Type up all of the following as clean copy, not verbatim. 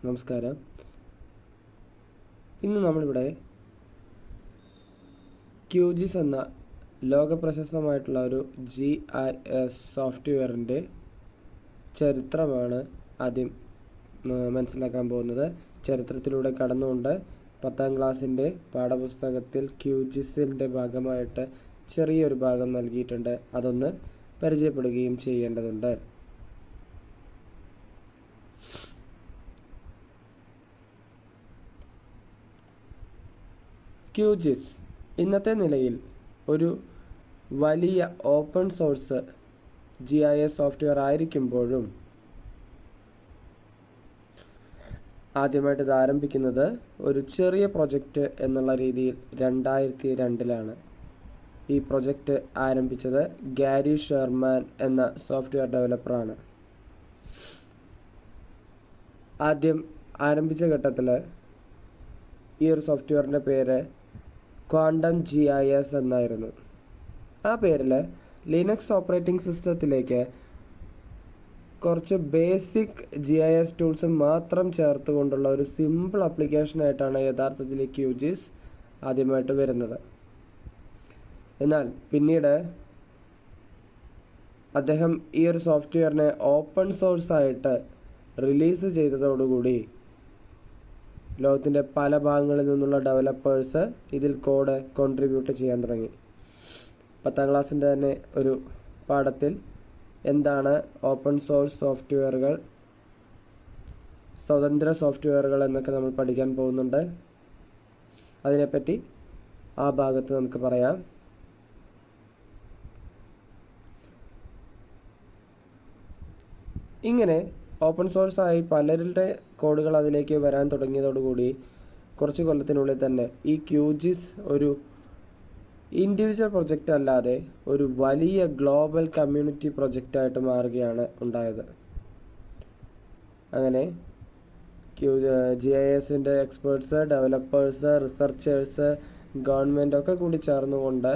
നമസ്കാരം. ഇന്ന് നമ്മളിവിടെ QGIS എന്ന ലോകപ്രശസ്തമായിട്ടുള്ള ഒരു GIS സോഫ്റ്റ്വെയറിൻ്റെ ചരിത്രമാണ് ആദ്യം മനസ്സിലാക്കാൻ പോകുന്നത്. ചരിത്രത്തിലൂടെ കടന്നുകൊണ്ട് 10ാം ക്ലാസ്സിൻ്റെ പാഠപുസ്തകത്തിൽ QGISൻ്റെ ഭാഗമായിട്ട് ചെറിയൊരു ഭാഗം നൽകിയിട്ടുണ്ട്. അതൊന്ന് പരിചയപ്പെടുകയും ചെയ്യേണ്ടതുണ്ട്. QGIS ഇന്നത്തെ നിലയിൽ ഒരു വലിയ ഓപ്പൺ സോഴ്സ് GIS സോഫ്റ്റ്വെയർ ആയിരിക്കുമ്പോഴും ആദ്യമായിട്ട് ഇത് ആരംഭിക്കുന്നത് ഒരു ചെറിയ പ്രൊജക്റ്റ് എന്നുള്ള രീതിയിൽ 2002 ഈ പ്രൊജക്റ്റ് ആരംഭിച്ചത് ഗാരി ഷെർമാൻ എന്ന സോഫ്റ്റ്വെയർ ഡെവലപ്പറാണ്. ആദ്യം ആരംഭിച്ച ഘട്ടത്തിൽ ഈ ഒരു സോഫ്റ്റ്വെയറിൻ്റെ പേര് ക്വാണ്ടം GIS എന്നായിരുന്നു. ആ പേരിൽ ലിനക്സ് ഓപ്പറേറ്റിംഗ് സിസ്റ്റത്തിലേക്ക് കുറച്ച് ബേസിക് GIS ടൂൾസ് മാത്രം ചേർത്തുകൊണ്ടുള്ള ഒരു സിമ്പിൾ ആപ്ലിക്കേഷനായിട്ടാണ് യഥാർത്ഥത്തിൽ QGIS ആദ്യമായിട്ട് വരുന്നത്. എന്നാൽ പിന്നീട് അദ്ദേഹം ഈ ഒരു സോഫ്റ്റ്വെയറിനെ ഓപ്പൺ സോഴ്സായിട്ട് റിലീസ് ചെയ്തതോടുകൂടി ലോകത്തിൻ്റെ പല ഭാഗങ്ങളിൽ നിന്നുള്ള ഡെവലപ്പേഴ്സ് ഇതിൽ കോഡ് കോൺട്രിബ്യൂട്ട് ചെയ്യാൻ തുടങ്ങി. 10ാം ക്ലാസ്സിൻ്റെ തന്നെ ഒരു പാഠത്തിൽ എന്താണ് ഓപ്പൺ സോഴ്സ് സോഫ്റ്റ്വെയറുകൾ, സ്വതന്ത്ര സോഫ്റ്റ്വെയറുകൾ എന്നൊക്കെ നമ്മൾ പഠിക്കാൻ പോകുന്നുണ്ട്. അതിനെപ്പറ്റി ആ ഭാഗത്ത് നമുക്ക് പറയാം. ഇങ്ങനെ ഓപ്പൺ സോഴ്സായി പലരുടെ കോഡുകൾ അതിലേക്ക് വരാൻ തുടങ്ങിയതോടുകൂടി കുറച്ച് കൊല്ലത്തിനുള്ളിൽ തന്നെ ഈ QGIS ഒരു ഇൻഡിവിജ്വൽ പ്രൊജക്റ്റ് അല്ലാതെ ഒരു വലിയ ഗ്ലോബൽ കമ്മ്യൂണിറ്റി പ്രൊജക്റ്റായിട്ട് മാറുകയാണ് ഉണ്ടായത്. അങ്ങനെ GISൻ്റെ എക്സ്പേർട്സ്, ഡെവലപ്പേഴ്സ്, റിസർച്ചേഴ്സ്, ഗവൺമെൻറ് ഒക്കെ കൂടി ചേർന്നുകൊണ്ട്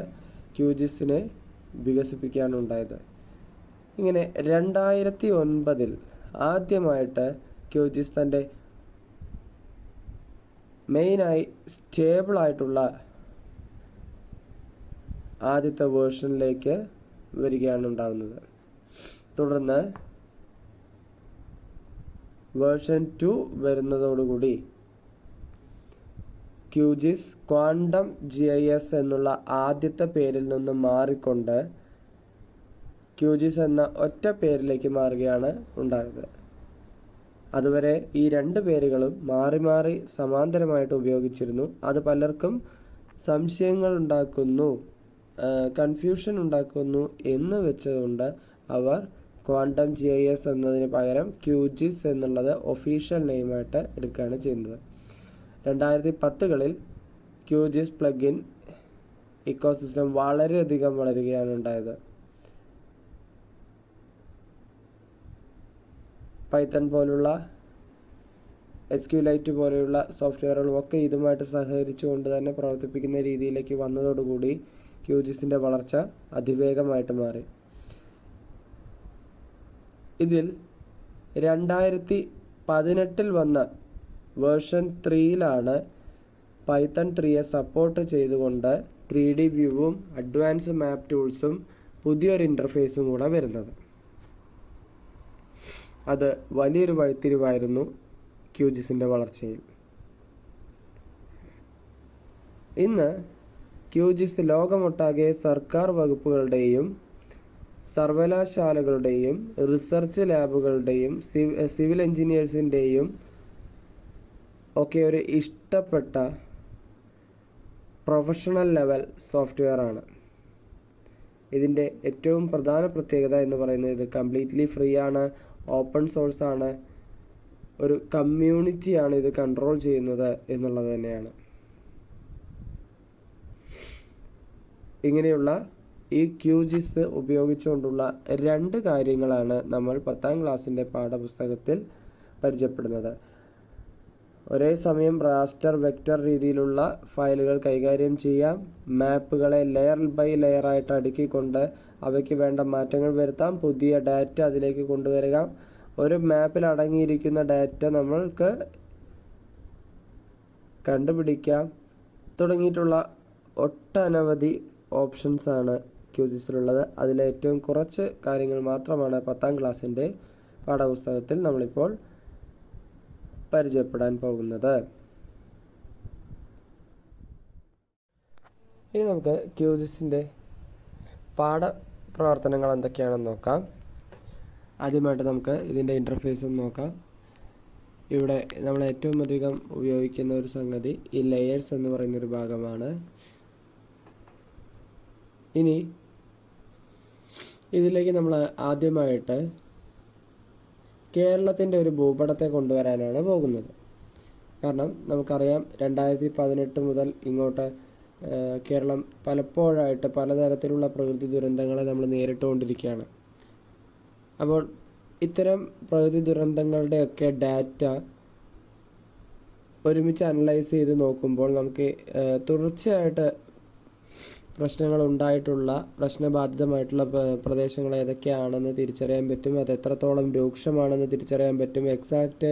QGISനെ വികസിപ്പിക്കുകയാണ് ഉണ്ടായത്. ഇങ്ങനെ 2009 ആദ്യമായിട്ട് QGIS തൻ്റെ മെയിനായി സ്റ്റേബിളായിട്ടുള്ള ആദ്യത്തെ വേർഷനിലേക്ക് വരികയാണ് ഉണ്ടാകുന്നത്. തുടർന്ന് വേർഷൻ 2 വരുന്നതോടുകൂടി QGIS ക്വാണ്ടം GIS എന്നുള്ള ആദ്യത്തെ പേരിൽ നിന്ന് മാറിക്കൊണ്ട് QGIS എന്ന ഒറ്റ പേരിലേക്ക് മാറുകയാണ് ഉണ്ടായത്. അതുവരെ ഈ രണ്ട് പേരുകളും മാറി മാറി സമാന്തരമായിട്ട് ഉപയോഗിച്ചിരുന്നു. അത് പലർക്കും സംശയങ്ങൾ ഉണ്ടാക്കുന്നു, കൺഫ്യൂഷൻ ഉണ്ടാക്കുന്നു എന്ന് വെച്ചതുകൊണ്ട് അവർ ക്വാണ്ടം GIS എന്നതിന് പകരം QGIS എന്നുള്ളത് ഒഫീഷ്യൽ നെയിമായിട്ട് എടുക്കുകയാണ് ചെയ്യുന്നത്. 2010കളിൽ QGIS പ്ലഗിൻ ഇക്കോസിസ്റ്റം വളരെയധികം വളരുകയാണ് ഉണ്ടായത്. പൈത്തൺ പോലുള്ള SQLite പോലെയുള്ള സോഫ്റ്റ്വെയറുകളും ഒക്കെ ഇതുമായിട്ട് സഹകരിച്ചുകൊണ്ട് തന്നെ പ്രവർത്തിപ്പിക്കുന്ന രീതിയിലേക്ക് വന്നതോടുകൂടി QGISൻ്റെ വളർച്ച അതിവേഗമായിട്ട് മാറി. ഇതിൽ 2018 വന്ന വേർഷൻ 3 പൈത്തൺ 3 സപ്പോർട്ട് ചെയ്തുകൊണ്ട് 3D വ്യൂവും അഡ്വാൻസ് മാപ്പ് ടൂൾസും പുതിയൊരു ഇൻ്റർഫേസും കൂടെ വരുന്നത്. അത് വലിയൊരു വഴിത്തിരിവായിരുന്നു QGISൻ്റെ വളർച്ചയിൽ. ഇന്ന് QGIS ലോകമൊട്ടാകെ സർക്കാർ വകുപ്പുകളുടെയും സർവകലാശാലകളുടെയും റിസർച്ച് ലാബുകളുടെയും സിവിൽ എഞ്ചിനീയേഴ്സിൻ്റെയും ഒക്കെ ഒരു ഇഷ്ടപ്പെട്ട പ്രൊഫഷണൽ ലെവൽ സോഫ്റ്റ്വെയറാണ്. ഇതിൻ്റെ ഏറ്റവും പ്രധാന പ്രത്യേകത എന്ന് പറയുന്നത് ഇത് കംപ്ലീറ്റ്ലി ഫ്രീ ആണ്, ഓപ്പൺ സോഴ്സാണ്, ഒരു കമ്മ്യൂണിറ്റിയാണ് ഇത് കൺട്രോൾ ചെയ്യുന്നത് എന്നുള്ളത് തന്നെയാണ്. ഇങ്ങനെയുള്ള ഈ QGIS ഉപയോഗിച്ചുകൊണ്ടുള്ള 2 കാര്യങ്ങളാണ് നമ്മൾ 10ാം ക്ലാസ്സിൻ്റെ പാഠപുസ്തകത്തിൽ പരിചയപ്പെടുന്നത്. ഒരേ സമയം റാസ്റ്റർ, വെക്റ്റർ രീതിയിലുള്ള ഫയലുകൾ കൈകാര്യം ചെയ്യാം. മാപ്പുകളെ ലെയർ ബൈ ലെയർ ആയിട്ട് അടുക്കിക്കൊണ്ട് അവയ്ക്ക് വേണ്ട മാറ്റങ്ങൾ വരുത്താം. പുതിയ ഡാറ്റ അതിലേക്ക് കൊണ്ടുവരിക. ഒരു മാപ്പിൽ അടങ്ങിയിരിക്കുന്ന ഡാറ്റ നമ്മൾക്ക് കണ്ടുപിടിക്കാം തുടങ്ങിയിട്ടുള്ള ഒട്ടനവധി ഓപ്ഷൻസാണ് ക്യൂജിസിലുള്ളത്. അതിലേറ്റവും കുറച്ച് കാര്യങ്ങൾ മാത്രമാണ് 10ാം ക്ലാസ്സിൻ്റെ പാഠപുസ്തകത്തിൽ നമ്മളിപ്പോൾ പരിചയപ്പെടാൻ പോകുന്നത്. ഇനി നമുക്ക് ക്യൂജിസിൻ്റെ പാഠപ്രവർത്തനങ്ങൾ എന്തൊക്കെയാണെന്ന് നോക്കാം. ആദ്യമായിട്ട് നമുക്ക് ഇതിൻ്റെ ഇൻ്റർഫേസ് നോക്കാം. ഇവിടെ നമ്മൾ ഏറ്റവും അധികം ഉപയോഗിക്കുന്ന ഒരു സംഗതി ഈ ലെയേഴ്സ് എന്ന് പറയുന്നൊരു ഭാഗമാണ്. ഇനി ഇതിലേക്ക് നമ്മൾ ആദ്യമായിട്ട് കേരളത്തിൻ്റെ ഒരു ഭൂപടത്തെ കൊണ്ടുവരാനാണ് പോകുന്നത്. കാരണം നമുക്കറിയാം 2018 മുതൽ ഇങ്ങോട്ട് കേരളം പലപ്പോഴായിട്ട് പലതരത്തിലുള്ള പ്രകൃതി ദുരന്തങ്ങളെ നമ്മൾ നേരിട്ടുകൊണ്ടിരിക്കുകയാണ്. അപ്പോൾ ഇത്തരം പ്രകൃതി ദുരന്തങ്ങളുടെയൊക്കെ ഡാറ്റ ഒരുമിച്ച് അനലൈസ് ചെയ്ത് നോക്കുമ്പോൾ നമുക്ക് തുടർച്ചയായിട്ട് പ്രശ്നബാധിതമായിട്ടുള്ള പ്രദേശങ്ങൾ ഏതൊക്കെയാണെന്ന് തിരിച്ചറിയാൻ പറ്റും. അത് എത്രത്തോളം രൂക്ഷമാണെന്ന് തിരിച്ചറിയാൻ പറ്റും. എക്സാക്റ്റ്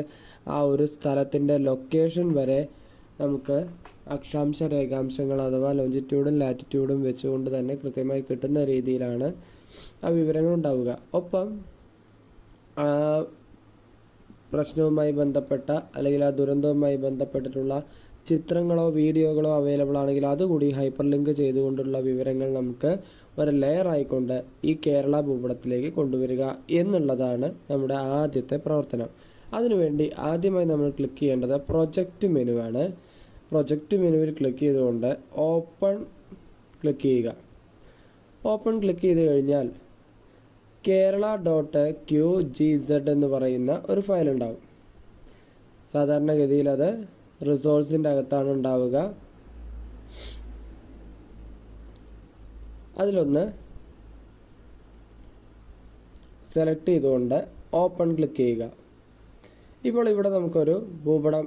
ആ ഒരു സ്ഥലത്തിൻ്റെ ലൊക്കേഷൻ വരെ നമുക്ക് അക്ഷാംശ രേഖാംശങ്ങൾ അഥവാ ലോഞ്ചിറ്റ്യൂഡും ലാറ്റിറ്റ്യൂഡും വെച്ചുകൊണ്ട് തന്നെ കൃത്യമായി കിട്ടുന്ന രീതിയിലാണ് ആ വിവരങ്ങൾ ഉണ്ടാവുക. ഒപ്പം ആ പ്രശ്നവുമായി ബന്ധപ്പെട്ട അല്ലെങ്കിൽ ആ ദുരന്തവുമായി ബന്ധപ്പെട്ടിട്ടുള്ള ചിത്രങ്ങളോ വീഡിയോകളോ അവൈലബിൾ ആണെങ്കിൽ അതുകൂടി ഹൈപ്പർ ലിങ്ക് ചെയ്തുകൊണ്ടുള്ള വിവരങ്ങൾ നമുക്ക് ഒരു ലെയർ ആയിക്കൊണ്ട് ഈ കേരള ഭൂപടത്തിലേക്ക് കൊണ്ടുവരിക എന്നുള്ളതാണ് നമ്മുടെ ആദ്യത്തെ പ്രവർത്തനം. അതിനുവേണ്ടി ആദ്യമായി നമ്മൾ ക്ലിക്ക് ചെയ്യേണ്ടത് പ്രൊജക്റ്റ് മെനുവാണ്. പ്രൊജക്റ്റ് മെനുവിൽ ക്ലിക്ക് ചെയ്തുകൊണ്ട് ഓപ്പൺ ക്ലിക്ക് ചെയ്യുക. ഓപ്പൺ ക്ലിക്ക് ചെയ്ത് കഴിഞ്ഞാൽ Kerala.qgz എന്ന് പറയുന്ന ഒരു ഫയൽ ഉണ്ടാവും. സാധാരണഗതിയിൽ അത് റിസോഴ്സിൻ്റെ അകത്താണ് ഉണ്ടാവുക. അതിലൊന്ന് സെലക്ട് ചെയ്തുകൊണ്ട് ഓപ്പൺ ക്ലിക്ക് ചെയ്യുക. ഇപ്പോൾ ഇവിടെ നമുക്കൊരു ഭൂപടം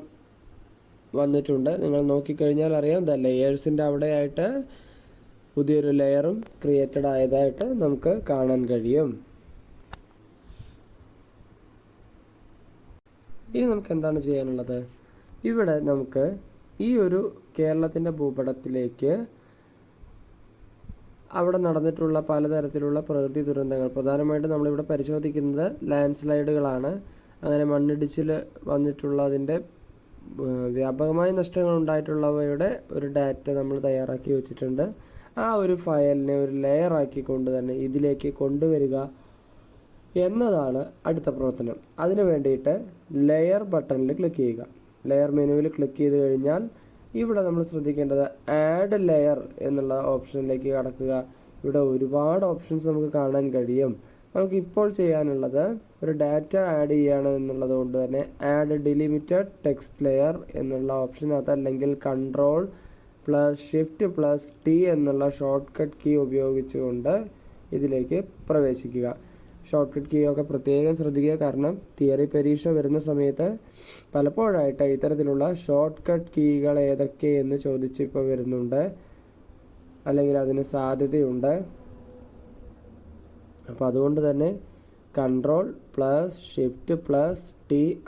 വന്നിട്ടുണ്ട്. നിങ്ങൾ നോക്കിക്കഴിഞ്ഞാൽ അറിയാം, ലെയേഴ്സിൻ്റെ അവിടെയായിട്ട് പുതിയൊരു ലെയറും ക്രിയേറ്റഡ് ആയതായിട്ട് നമുക്ക് കാണാൻ കഴിയും. ഇനി നമുക്ക് എന്താണ് ചെയ്യാനുള്ളത്? ഇവിടെ നമുക്ക് ഈ ഒരു കേരളത്തിൻ്റെ ഭൂപടത്തിലേക്ക് അവിടെ നടന്നിട്ടുള്ള പലതരത്തിലുള്ള പ്രകൃതി ദുരന്തങ്ങൾ, പ്രധാനമായിട്ടും നമ്മളിവിടെ പരിശോധിക്കുന്നത് ലാൻഡ് സ്ലൈഡുകളാണ്. അങ്ങനെ മണ്ണിടിച്ചിൽ വന്നിട്ടുള്ളതിൻ്റെ വ്യാപകമായ നഷ്ടങ്ങൾ ഉണ്ടായിട്ടുള്ളവയുടെ ഒരു ഡാറ്റ നമ്മൾ തയ്യാറാക്കി വെച്ചിട്ടുണ്ട്. ആ ഒരു ഫയലിനെ ഒരു ലെയർ ആക്കിക്കൊണ്ട് തന്നെ ഇതിലേക്ക് കൊണ്ടുവരിക എന്നതാണ് അടുത്ത പ്രവർത്തനം. അതിനു വേണ്ടിയിട്ട് ലെയർ ബട്ടണിൽ ക്ലിക്ക് ചെയ്യുക. ലെയർ മെനുവിൽ ക്ലിക്ക് ചെയ്ത് കഴിഞ്ഞാൽ ഇവിടെ നമ്മൾ ശ്രദ്ധിക്കേണ്ടത് ആഡ് ലെയർ എന്നുള്ള ഓപ്ഷനിലേക്ക് കടക്കുക. ഇവിടെ ഒരുപാട് ഓപ്ഷൻസ് നമുക്ക് കാണാൻ കഴിയും. നമുക്കിപ്പോൾ ചെയ്യാനുള്ളത് ഒരു ഡാറ്റ ആഡ് ചെയ്യാണ് എന്നുള്ളത് കൊണ്ട് തന്നെ ആഡ് ഡിലിമിറ്റഡ് ടെക്സ്റ്റ് ലെയർ എന്നുള്ള ഓപ്ഷൻ, അതല്ലെങ്കിൽ Ctrl+Shift+T എന്നുള്ള ഷോർട്ട് കട്ട് കീ ഉപയോഗിച്ചുകൊണ്ട് ഇതിലേക്ക് പ്രവേശിക്കുക. ഷോർട്ട് കട്ട് കീ ഒക്കെ പ്രത്യേകം ശ്രദ്ധിക്കുക. കാരണം തിയറി പരീക്ഷ വരുന്ന സമയത്ത് പലപ്പോഴായിട്ട് ഇത്തരത്തിലുള്ള ഷോർട്ട് കട്ട് കീകൾ ഏതൊക്കെ എന്ന് ചോദിച്ച് ഇപ്പോൾ വരുന്നുണ്ട്, അല്ലെങ്കിൽ അതിന് സാധ്യതയുണ്ട്. അപ്പോൾ അതുകൊണ്ട് തന്നെ Ctrl+Shift+T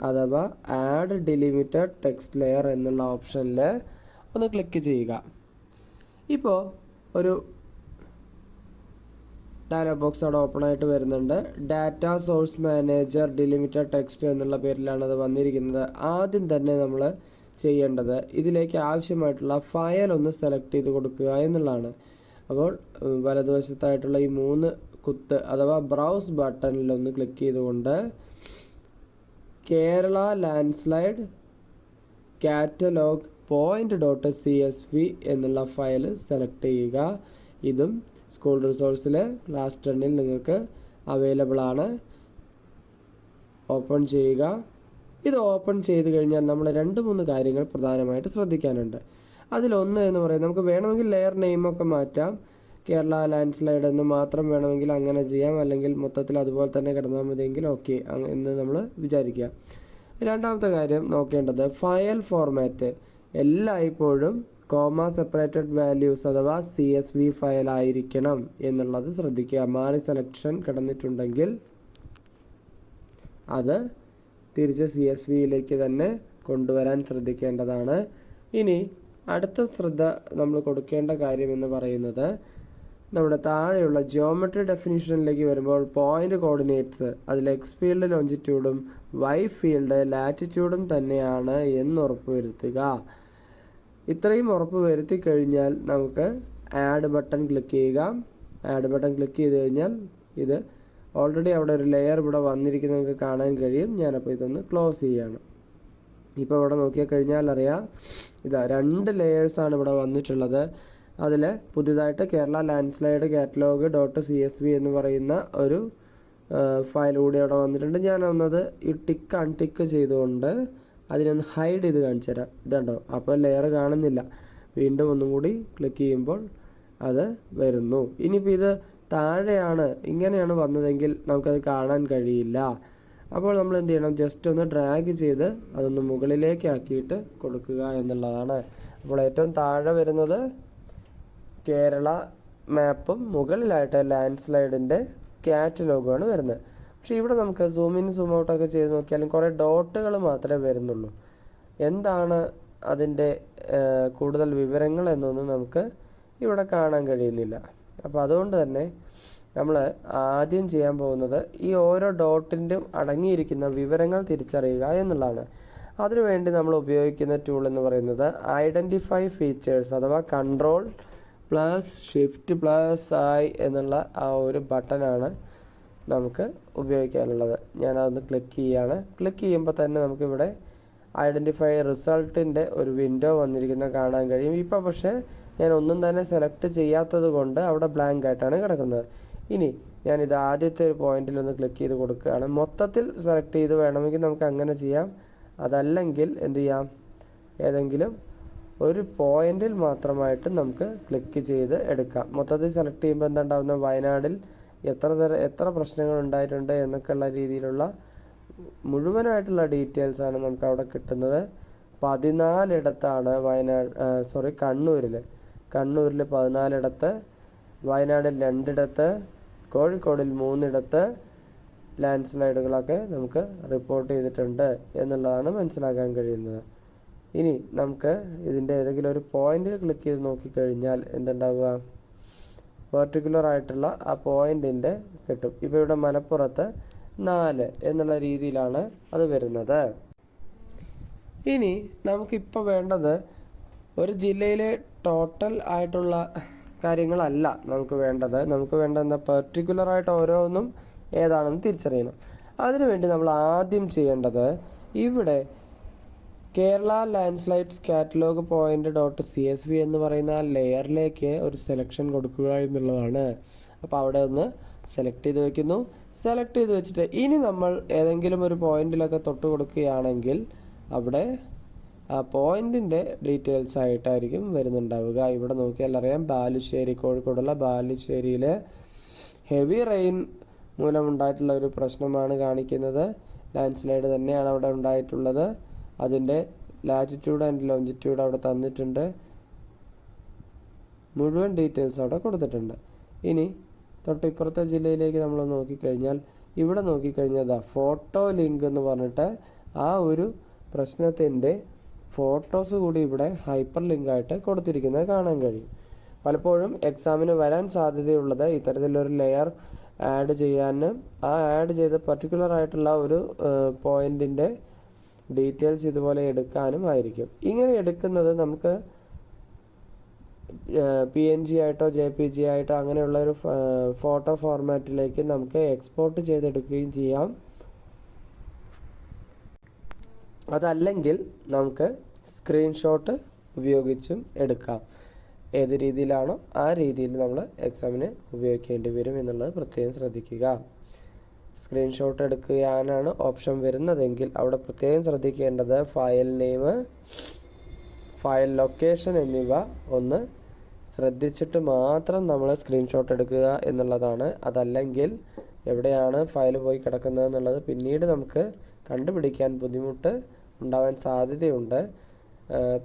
അഥവാ ആഡ് ഡിലിമിറ്റഡ് ടെക്സ്റ്റ് ലെയർ എന്നുള്ള ഓപ്ഷനിൽ ഒന്ന് ക്ലിക്ക് ചെയ്യുക. ഇപ്പോൾ ഒരു ഡയലോഗ് ബോക്സ് അവിടെ ഓപ്പൺ ആയിട്ട് വരുന്നുണ്ട്. ഡാറ്റ സോഴ്സ് മാനേജർ ഡിലിമിറ്റഡ് ടെക്സ്റ്റ് എന്നുള്ള പേരിലാണ് അത് വന്നിരിക്കുന്നത്. ആദ്യം തന്നെ നമ്മൾ ചെയ്യേണ്ടത് ഇതിലേക്ക് ആവശ്യമായിട്ടുള്ള ഫയൽ ഒന്ന് സെലക്ട് ചെയ്ത് കൊടുക്കുക എന്നുള്ളതാണ്. അപ്പോൾ വലതുവശത്തായിട്ടുള്ള ഈ 3 കുത്ത് അഥവാ ബ്രൗസ് ബട്ടണിൽ ഒന്ന് ക്ലിക്ക് ചെയ്തുകൊണ്ട് കേരള ലാൻഡ്സ്ലൈഡ് കാറ്റലോഗ് .csv എന്നുള്ള ഫയൽ സെലക്ട് ചെയ്യുക. ഇതും സ്കൂൾ റിസോഴ്സിൽ ക്ലാസ് 10ൽ നിങ്ങൾക്ക് അവൈലബിൾ ആണ്. ഓപ്പൺ ചെയ്യുക. ഇത് ഓപ്പൺ ചെയ്ത് കഴിഞ്ഞാൽ നമ്മൾ 2-3 കാര്യങ്ങൾ പ്രധാനമായിട്ട് ശ്രദ്ധിക്കാനുണ്ട്. അതിലൊന്ന് എന്ന് പറയുന്നത്, നമുക്ക് വേണമെങ്കിൽ ലെയർ നെയിമൊക്കെ മാറ്റാം. കേരള ലാൻഡ്സ്ലൈഡ് എന്ന് മാത്രം വേണമെങ്കിൽ അങ്ങനെ ചെയ്യാം, അല്ലെങ്കിൽ മൊത്തത്തിൽ അതുപോലെ തന്നെ കിടന്നാൽ മതിയെങ്കിൽ ഓക്കെ എന്ന് നമ്മൾ വിചാരിക്കുക. രണ്ടാമത്തെ കാര്യം നോക്കേണ്ടത് ഫയൽ ഫോർമാറ്റ് എല്ലായ്പ്പോഴും സെപ്പറേറ്റഡ് വാല്യൂസ് അഥവാ CSV ഫയൽ ആയിരിക്കണം എന്നുള്ളത് ശ്രദ്ധിക്കുക. മാറി സെലക്ഷൻ കിടന്നിട്ടുണ്ടെങ്കിൽ അത് തിരിച്ച് CSVയിലേക്ക് തന്നെ കൊണ്ടുവരാൻ ശ്രദ്ധിക്കേണ്ടതാണ്. ഇനി അടുത്ത ശ്രദ്ധ നമ്മൾ കൊടുക്കേണ്ട കാര്യം എന്ന് പറയുന്നത് നമ്മുടെ താഴെയുള്ള ജിയോമെട്രി ഡെഫിനിഷനിലേക്ക് വരുമ്പോൾ പോയിന്റ് കോർഡിനേറ്റ്സ് അതിൽ എക്സ് ഫീൽഡ് ലോഞ്ചിറ്റ്യൂഡും വൈ ഫീൽഡ് ലാറ്റിറ്റ്യൂഡും തന്നെയാണ് എന്ന് ഉറപ്പുവരുത്തുക. ഇത്രയും ഉറപ്പ് വരുത്തി കഴിഞ്ഞാൽ നമുക്ക് ആഡ് ബട്ടൺ ക്ലിക്ക് ചെയ്യുക. ആഡ് ബട്ടൺ ക്ലിക്ക് ചെയ്ത് കഴിഞ്ഞാൽ ഇത് ഓൾറെഡി അവിടെ ഒരു ലെയർ ഇവിടെ വന്നിരിക്കുന്നത് നിങ്ങൾക്ക് കാണാൻ കഴിയും. ഞാനപ്പോൾ ഇതൊന്ന് ക്ലോസ് ചെയ്യുകയാണ്. ഇപ്പോൾ ഇവിടെ നോക്കിയാൽ കഴിഞ്ഞാൽ അറിയാം, ഇതാ 2 ലെയേഴ്സാണ് ഇവിടെ വന്നിട്ടുള്ളത്. അതിൽ പുതിയതായിട്ട് കേരള ലാൻഡ്സ്ലൈഡ് കാറ്റലോഗ് .csv എന്ന് പറയുന്ന ഒരു ഫയൽ കൂടി അവിടെ വന്നിട്ടുണ്ട്. ഞാനൊന്നത് ഈ ടിക്ക് അൺടിക്ക് ചെയ്തുകൊണ്ട് അതിനൊന്ന് ഹൈഡ് ചെയ്ത് കാണിച്ചു തരാം. ഇതുണ്ടോ, അപ്പോൾ ലെയർ കാണുന്നില്ല. വീണ്ടും ഒന്നും കൂടി ക്ലിക്ക് ചെയ്യുമ്പോൾ അത് വരുന്നു. ഇനിയിപ്പോൾ ഇത് താഴെയാണ് ഇങ്ങനെയാണ് വന്നതെങ്കിൽ നമുക്കത് കാണാൻ കഴിയില്ല. അപ്പോൾ നമ്മൾ എന്ത് ചെയ്യണം, ജസ്റ്റ് ഒന്ന് ഡ്രാഗ് ചെയ്ത് അതൊന്ന് മുകളിലേക്ക് ആക്കിയിട്ട് കൊടുക്കുക എന്നുള്ളതാണ്. അപ്പോൾ ഏറ്റവും താഴെ വരുന്നത് കേരള മാപ്പും മുകളിലായിട്ട് ലാൻഡ് സ്ലൈഡിൻ്റെ കാറ്റലോഗുമാണ് വരുന്നത്. പക്ഷേ ഇവിടെ നമുക്ക് സൂം ഇൻ സൂം ഔട്ടൊക്കെ ചെയ്ത് നോക്കിയാലും കുറേ ഡോട്ടുകൾ മാത്രമേ വരുന്നുള്ളൂ. എന്താണ് അതിൻ്റെ കൂടുതൽ വിവരങ്ങൾ എന്നൊന്നും നമുക്ക് ഇവിടെ കാണാൻ കഴിയുന്നില്ല. അപ്പോൾ അതുകൊണ്ട് തന്നെ നമ്മൾ ആദ്യം ചെയ്യാൻ പോകുന്നത് ഈ ഓരോ ഡോട്ടിൻ്റെയും അടങ്ങിയിരിക്കുന്ന വിവരങ്ങൾ തിരിച്ചറിയുക എന്നുള്ളതാണ്. അതിനുവേണ്ടി നമ്മൾ ഉപയോഗിക്കുന്ന ടൂൾ എന്ന് പറയുന്നത് ഐഡൻറ്റിഫൈ ഫീച്ചേഴ്സ് അഥവാ Ctrl+Shift+I എന്നുള്ള ആ ഒരു ബട്ടനാണ് നമുക്ക് ഉപയോഗിക്കാനുള്ളത്. ഞാനതൊന്ന് ക്ലിക്ക് ചെയ്യുകയാണ്. ക്ലിക്ക് ചെയ്യുമ്പോൾ തന്നെ നമുക്കിവിടെ ഐഡൻറ്റിഫൈ റിസൾട്ടിൻ്റെ ഒരു വിൻഡോ വന്നിരിക്കുന്നത് കാണാൻ കഴിയും. ഇപ്പോൾ പക്ഷേ ഞാൻ ഒന്നും തന്നെ സെലക്ട് ചെയ്യാത്തത് കൊണ്ട് അവിടെ ബ്ലാങ്ക് ആയിട്ടാണ് കിടക്കുന്നത്. ഇനി ഞാനിത് ആദ്യത്തെ ഒരു പോയിന്റിലൊന്ന് ക്ലിക്ക് ചെയ്ത് കൊടുക്കുകയാണ്. മൊത്തത്തിൽ സെലക്ട് ചെയ്ത് വേണമെങ്കിൽ നമുക്ക് അങ്ങനെ ചെയ്യാം. അതല്ലെങ്കിൽ എന്ത് ചെയ്യാം, ഏതെങ്കിലും ഒരു പോയിന്റിൽ മാത്രമായിട്ട് നമുക്ക് ക്ലിക്ക് ചെയ്ത് എടുക്കാം. മൊത്തത്തിൽ സെലക്ട് ചെയ്യുമ്പോൾ എന്താ ഉണ്ടാകുന്ന, വയനാടിൽ എത്ര പ്രശ്നങ്ങൾ ഉണ്ടായിട്ടുണ്ട് എന്നൊക്കെയുള്ള രീതിയിലുള്ള മുഴുവനായിട്ടുള്ള ഡീറ്റെയിൽസാണ് നമുക്ക് അവിടെ കിട്ടുന്നത്. 14 ഇടത്താണ് കണ്ണൂരിൽ 14 ഇടത്ത്, വയനാടിൽ 2 ഇടത്ത്, കോഴിക്കോടിൽ 3 ഇടത്ത് ലാൻഡ് സ്ലൈഡുകളൊക്കെ നമുക്ക് റിപ്പോർട്ട് ചെയ്തിട്ടുണ്ട് എന്നുള്ളതാണ് മനസ്സിലാക്കാൻ കഴിയുന്നത്. ഇനി നമുക്ക് ഇതിൻ്റെ ഏതെങ്കിലും ഒരു പോയിന്റിൽ ക്ലിക്ക് ചെയ്ത് നോക്കിക്കഴിഞ്ഞാൽ എന്തുണ്ടാവുക, പെർട്ടിക്കുലർ ആയിട്ടുള്ള ആ പോയിന്റിൻ്റെ കിട്ടും. ഇപ്പോൾ ഇവിടെ മലപ്പുറത്ത് 4 എന്നുള്ള രീതിയിലാണ് അത് വരുന്നത്. ഇനി നമുക്കിപ്പോൾ വേണ്ടത് ഒരു ജില്ലയിലെ ടോട്ടൽ ആയിട്ടുള്ള കാര്യങ്ങളല്ല നമുക്ക് വേണ്ടത്. നമുക്ക് വേണ്ടത് പെർട്ടിക്കുലറായിട്ട് ഓരോന്നും ഏതാണെന്ന് തിരിച്ചറിയണം. അതിനുവേണ്ടി നമ്മൾ ആദ്യം ചെയ്യേണ്ടത് ഇവിടെ Kerala land slides catalogue .csv എന്ന് പറയുന്ന ആ ലെയറിലേക്ക് ഒരു സെലക്ഷൻ കൊടുക്കുക എന്നുള്ളതാണ്. അപ്പോൾ അവിടെ ഒന്ന് സെലക്ട് ചെയ്ത് വെക്കുന്നു. സെലക്ട് ചെയ്ത് വെച്ചിട്ട് ഇനി നമ്മൾ ഏതെങ്കിലും ഒരു പോയിന്റിലൊക്കെ തൊട്ട് കൊടുക്കുകയാണെങ്കിൽ അവിടെ ആ പോയിന്റിൻ്റെ ഡീറ്റെയിൽസ് ആയിട്ടായിരിക്കും വരുന്നുണ്ടാവുക. ഇവിടെ നോക്കിയാൽ അറിയാം, ബാലുശ്ശേരി, കോഴിക്കോടുള്ള ബാലുശ്ശേരിയിലെ ഹെവി റെയിൻ മൂലമുണ്ടായിട്ടുള്ള ഒരു പ്രശ്നമാണ് കാണിക്കുന്നത്. ലാൻഡ് സ്ലൈഡ് തന്നെയാണ് അവിടെ ഉണ്ടായിട്ടുള്ളത്. അതിൻ്റെ ലാറ്റിറ്റ്യൂഡ് ആൻഡ് ലോഞ്ചിറ്റ്യൂഡ് അവിടെ തന്നിട്ടുണ്ട്. മുഴുവൻ ഡീറ്റെയിൽസ് അവിടെ കൊടുത്തിട്ടുണ്ട്. ഇനി തൊട്ടിപ്പുറത്തെ ജില്ലയിലേക്ക് നമ്മൾ നോക്കിക്കഴിഞ്ഞാൽ ഇവിടെ നോക്കിക്കഴിഞ്ഞാൽ ഫോട്ടോ ലിങ്ക് എന്ന് പറഞ്ഞിട്ട് ആ ഒരു പ്രശ്നത്തിൻ്റെ ഫോട്ടോസ് കൂടി ഇവിടെ ഹൈപ്പർ ലിങ്കായിട്ട് കൊടുത്തിരിക്കുന്നത് കാണാൻ കഴിയും. പലപ്പോഴും എക്സാമിന് വരാൻ സാധ്യതയുള്ളത് ഇത്തരത്തിലൊരു ലെയർ ആഡ് ചെയ്യാനും ആ ആഡ് ചെയ്ത പർട്ടിക്കുലർ ആയിട്ടുള്ള ഒരു പോയിന്റിൻ്റെ ഡീറ്റെയിൽസ് ഇതുപോലെ എടുക്കാനും ആയിരിക്കും. ഇങ്ങനെ എടുക്കുന്നത് നമുക്ക് PNG ആയിട്ടോ JPG ആയിട്ടോ അങ്ങനെയുള്ള ഒരു ഫോട്ടോ ഫോർമാറ്റിലേക്ക് നമുക്ക് എക്സ്പോർട്ട് ചെയ്തെടുക്കുകയും ചെയ്യാം. അതല്ലെങ്കിൽ നമുക്ക് സ്ക്രീൻഷോട്ട് ഉപയോഗിച്ചും എടുക്കാം. ഏത് രീതിയിലാണോ ആ രീതിയിൽ നമ്മൾ എക്സാമിന് ഉപയോഗിക്കേണ്ടി വരും എന്നുള്ളത് പ്രത്യേകം ശ്രദ്ധിക്കുക. സ്ക്രീൻഷോട്ട് എടുക്കാനാണ് ഓപ്ഷൻ വരുന്നതെങ്കിൽ അവിടെ പ്രത്യേകം ശ്രദ്ധിക്കേണ്ടത് ഫയൽ നെയിം, ഫയൽ ലൊക്കേഷൻ എന്നിവ ഒന്ന് ശ്രദ്ധിച്ചിട്ട് മാത്രം നമ്മൾ സ്ക്രീൻഷോട്ട് എടുക്കുക എന്നുള്ളതാണ്. അതല്ലെങ്കിൽ എവിടെയാണ് ഫയൽ പോയി കിടക്കുന്നത് എന്നുള്ളത് പിന്നീട് നമുക്ക് കണ്ടുപിടിക്കാൻ ബുദ്ധിമുട്ട് ഉണ്ടാവാൻ സാധ്യതയുണ്ട്.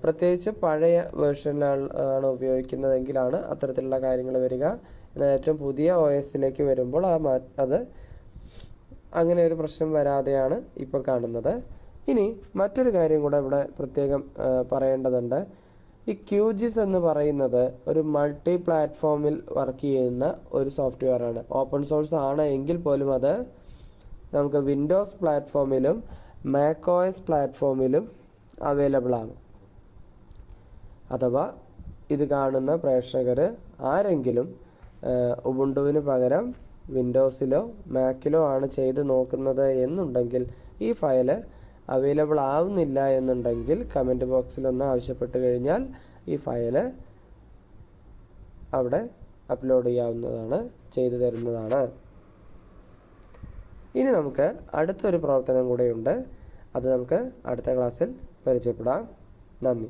പ്രത്യേകിച്ച് പഴയ വേർഷനിലാണ് ഉപയോഗിക്കുന്നതെങ്കിലാണ് അത്തരത്തിലുള്ള കാര്യങ്ങൾ വരിക. എന്നാൽ ഏറ്റവും പുതിയ OSലേക്ക് വരുമ്പോൾ അത് അങ്ങനെ ഒരു പ്രശ്നം വരാതെയാണ് ഇപ്പോൾ കാണുന്നത്. ഇനി മറ്റൊരു കാര്യം കൂടെ ഇവിടെ പ്രത്യേകം പറയേണ്ടതുണ്ട്. ഈ QGIS എന്ന് പറയുന്നത് ഒരു മൾട്ടി പ്ലാറ്റ്ഫോമിൽ വർക്ക് ചെയ്യുന്ന ഒരു സോഫ്റ്റ്വെയർ ആണ്. ഓപ്പൺ സോഴ്സ് ആണ് എങ്കിൽ പോലും അത് നമുക്ക് വിൻഡോസ് പ്ലാറ്റ്ഫോമിലും macOS പ്ലാറ്റ്ഫോമിലും അവൈലബിൾ ആണ്. അഥവാ ഇത് കാണുന്ന പ്രേക്ഷകർ ആരെങ്കിലും ഉബുണ്ടുവിന് പകരം വിൻഡോസിലോ മാക്കിലോ ആണ് ചെയ്ത് നോക്കുന്നത് എന്നുണ്ടെങ്കിൽ, ഈ ഫയല് അവൈലബിൾ ആവുന്നില്ല എന്നുണ്ടെങ്കിൽ കമൻറ്റ് ബോക്സിലൊന്ന് ആവശ്യപ്പെട്ട് കഴിഞ്ഞാൽ ഈ ഫയല് അവിടെ അപ്ലോഡ് ചെയ്യാവുന്നതാണ്, ചെയ്തു തരുന്നതാണ്. ഇനി നമുക്ക് അടുത്തൊരു പ്രവർത്തനം കൂടെയുണ്ട്. അത് നമുക്ക് അടുത്ത ക്ലാസ്സിൽ പരിചയപ്പെടാം. നന്ദി.